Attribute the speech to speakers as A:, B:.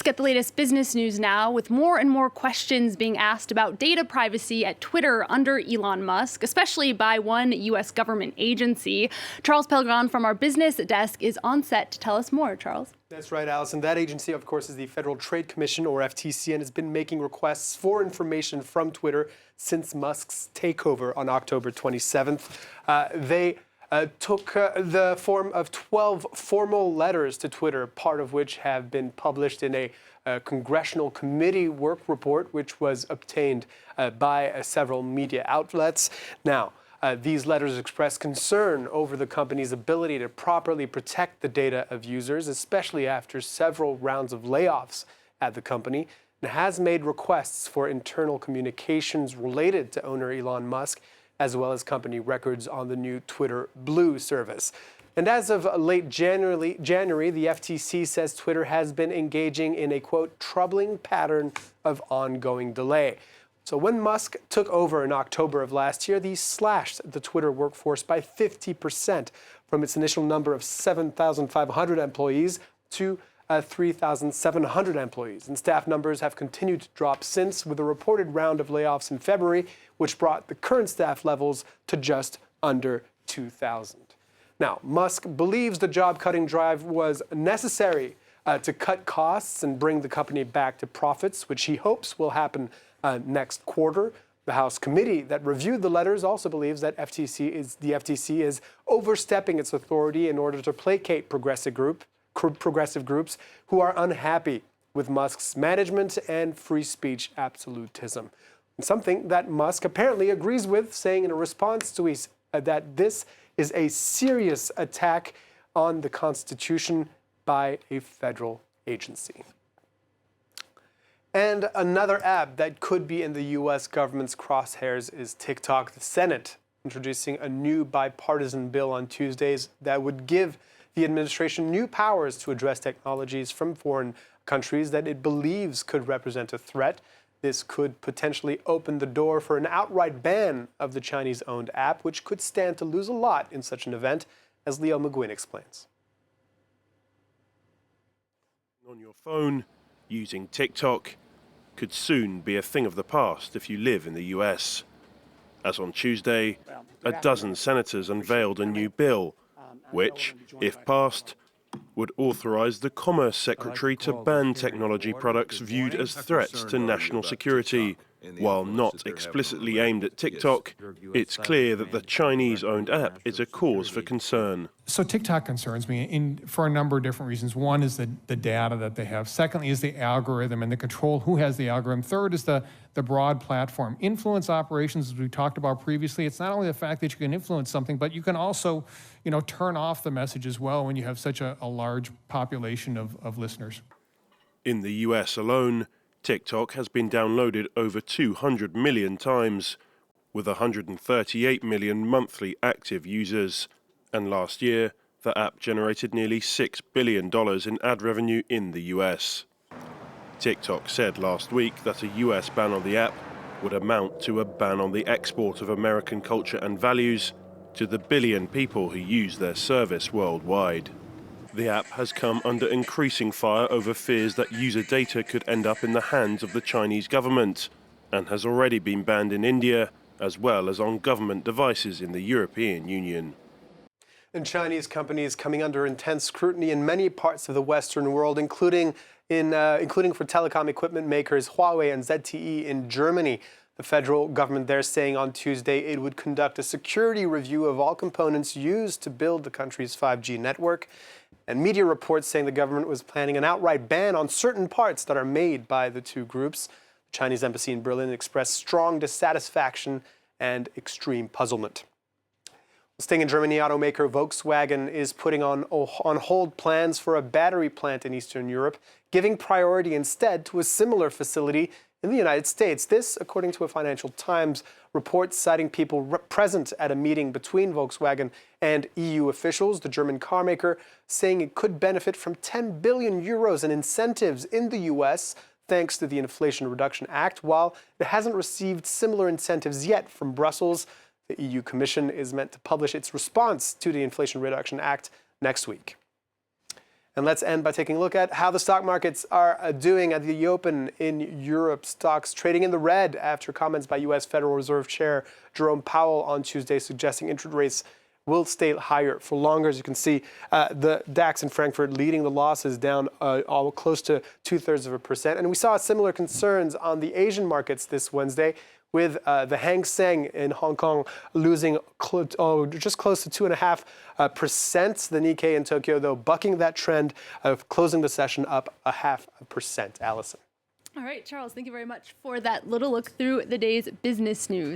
A: Let's get the latest business news now, with more and more questions being asked about data privacy at Twitter under Elon Musk, especially by one U.S. government agency. Charles Pellegrin from our business desk is on set to tell us more. Charles?
B: That's right, Allison. That agency, of course, is the Federal Trade Commission, or FTC, and has been making requests for information from Twitter since Musk's takeover on October 27th. They took the form of 12 formal letters to Twitter, part of which have been published in a congressional committee work report, which was obtained by several media outlets. Now, these letters express concern over the company's ability to properly protect the data of users, especially after several rounds of layoffs at the company, and has made requests for internal communications related to owner Elon Musk, as well as company records on the new Twitter Blue service. And as of late January, the FTC says Twitter has been engaging in a, quote, troubling pattern of ongoing delay. So when Musk took over in October of last year, he slashed the Twitter workforce by 50% from its initial number of 7,500 employees to 3,700 employees. And staff numbers have continued to drop since, with a reported round of layoffs in February, which brought the current staff levels to just under 2,000. Now, Musk believes the job-cutting drive was necessary to cut costs and bring the company back to profits, which he hopes will happen next quarter. The House committee that reviewed the letters also believes that the FTC is overstepping its authority in order to placate progressive groups who are unhappy with Musk's management and free speech absolutism. And something that Musk apparently agrees with, saying in a response to that this is a serious attack on the Constitution by a federal agency. And another app that could be in the U.S. government's crosshairs is TikTok. The Senate introducing a new bipartisan bill on Tuesdays that would give the administration new powers to address technologies from foreign countries that it believes could represent a threat. This could potentially open the door for an outright ban of the Chinese-owned app, which could stand to lose a lot in such an event, as Leo McGuinn explains.
C: On your phone, using TikTok, could soon be a thing of the past if you live in the US. As on Tuesday, a dozen senators unveiled a new bill, which, if passed, would authorize the Commerce Secretary to ban technology products viewed as threats to national security. While not explicitly aimed at TikTok, it's clear that the Chinese-owned app is a cause for concern.
D: So TikTok concerns me for a number of different reasons. One is the data that they have. Secondly is the algorithm and the control, who has the algorithm. Third is the broad platform. Influence operations, as we talked about previously, it's not only the fact that you can influence something, but you can also, turn off the message as well when you have such a large population of listeners.
C: In the US alone, TikTok has been downloaded over 200 million times, with 138 million monthly active users. And last year, the app generated nearly $6 billion in ad revenue in the US. TikTok said last week that a US ban on the app would amount to a ban on the export of American culture and values to the billion people who use their service worldwide. The app has come under increasing fire over fears that user data could end up in the hands of the Chinese government, and has already been banned in India, as well as on government devices in the European Union.
B: And Chinese companies coming under intense scrutiny in many parts of the Western world, including for telecom equipment makers Huawei and ZTE in Germany. The federal government there saying on Tuesday it would conduct a security review of all components used to build the country's 5G network. And media reports saying the government was planning an outright ban on certain parts that are made by the two groups. The Chinese embassy in Berlin expressed strong dissatisfaction and extreme puzzlement. Staying in Germany, automaker Volkswagen is putting on hold plans for a battery plant in Eastern Europe, giving priority instead to a similar facility in the United States. This, according to a Financial Times report citing people present at a meeting between Volkswagen and EU officials, the German carmaker saying it could benefit from 10 billion euros in incentives in the US thanks to the Inflation Reduction Act, while it hasn't received similar incentives yet from Brussels. The EU Commission is meant to publish its response to the Inflation Reduction Act next week. And let's end by taking a look at how the stock markets are doing at the open in Europe. Stocks trading in the red after comments by U.S. Federal Reserve Chair Jerome Powell on Tuesday suggesting interest rates will stay higher for longer. As you can see, the DAX in Frankfurt leading the losses down close to 0.2%. And we saw similar concerns on the Asian markets this Wednesday, with the Hang Seng in Hong Kong losing just close to 2.5%. The Nikkei in Tokyo, though, bucking that trend of closing the session up 0.5%. Allison.
A: All right, Charles, thank you very much for that little look through the day's business news.